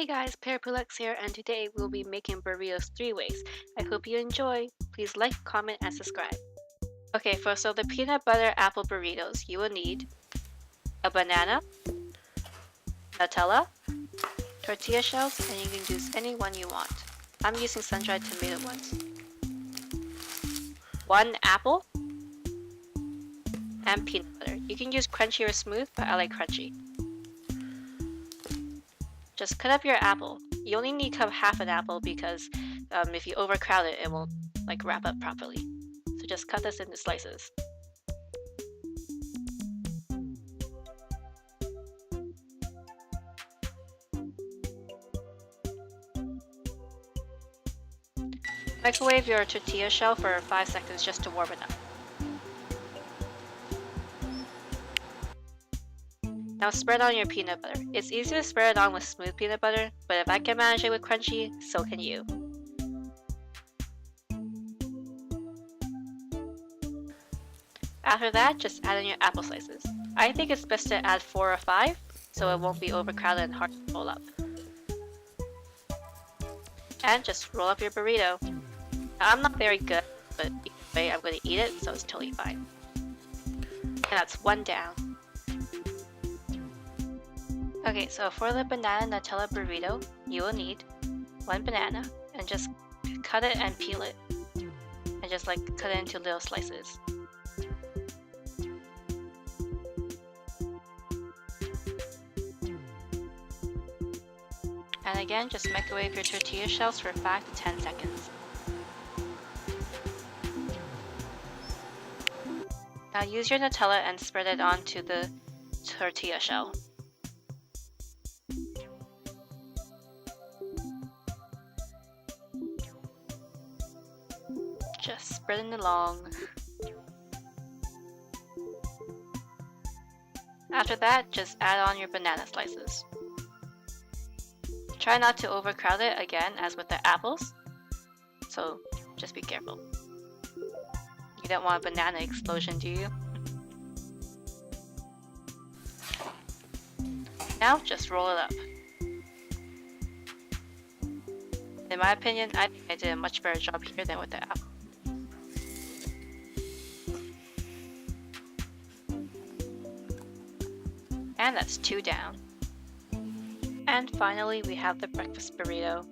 Hey guys, Parapuliex here, and today we'll be making burritos 3 ways. I hope you enjoy. Please like, comment, and subscribe. Okay, so the peanut butter apple burritos, you will need a banana, Nutella, tortilla shells, and you can use any one you want. I'm using sun-dried tomato ones. 1 apple, and peanut butter. You can use crunchy or smooth, but I like crunchy. Just cut up your apple. You only need to cut half an apple because if you overcrowd it, it won't wrap up properly. So just cut this into slices. Microwave your tortilla shell for 5 seconds just to warm it up. Now spread on your peanut butter. It's easy to spread it on with smooth peanut butter, but if I can manage it with crunchy, so can you. After that, just add in your apple slices. I think it's best to add 4 or 5, so it won't be overcrowded and hard to roll up. And just roll up your burrito. Now, I'm not very good, but either way I'm going to eat it, so it's totally fine. And that's 1 down. Okay, so for the banana Nutella burrito, you will need 1 banana, and just cut it and peel it. And just cut it into little slices. And again, just microwave your tortilla shells for 5 to 10 seconds. Now use your Nutella and spread it onto the tortilla shell. Just spread it along. After that, just add on your banana slices. Try not to overcrowd it again as with the apples, so just be careful. You don't want a banana explosion, do you? Now just roll it up. In my opinion, I think I did a much better job here than with the apple. And that's 2 down. And finally, we have the breakfast burrito.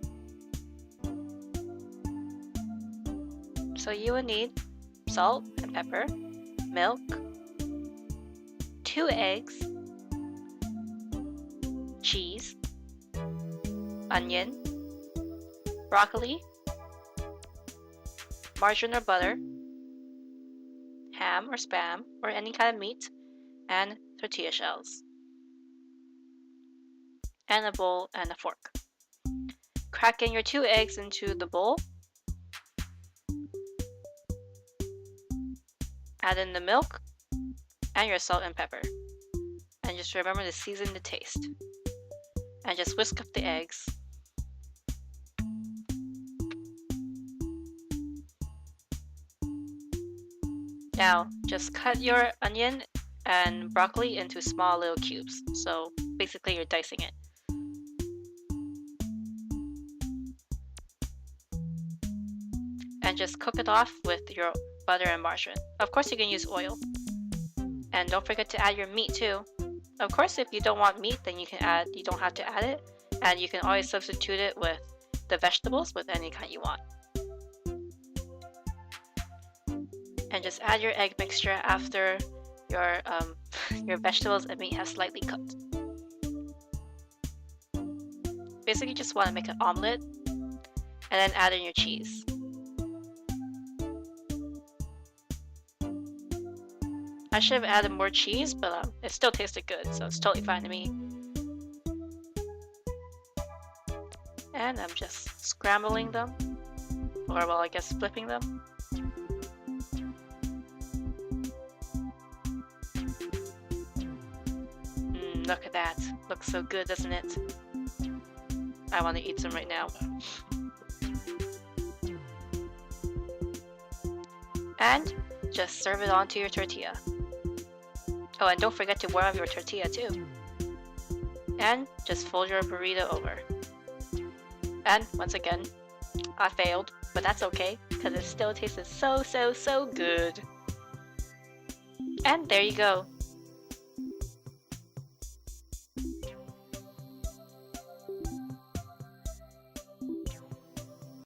So you will need salt and pepper, milk, 2 eggs, cheese, onion, broccoli, margarine or butter, ham or spam or any kind of meat, and tortilla shells. And a bowl and a fork. Crack in your 2 eggs into the bowl. Add in the milk and your salt and pepper. And just remember to season to taste. And just whisk up the eggs. Now, just cut your onion and broccoli into small little cubes. So basically you're dicing it. And just cook it off with your butter and margarine. Of course you can use oil. And don't forget to add your meat too. Of course if you don't want meat, then you don't have to add it. And you can always substitute it with the vegetables with any kind you want. And just add your egg mixture after your vegetables and meat have slightly cooked. Basically you just want to make an omelet and then add in your cheese. I should have added more cheese, but it still tasted good, so it's totally fine to me. And I'm just scrambling them, or well, I guess flipping them. Look at that. Looks so good, doesn't it? I want to eat some right now. And just serve it onto your tortilla. Oh, and don't forget to warm up your tortilla too. And just fold your burrito over. And once again, I failed, but that's okay, because it still tasted so good. And there you go.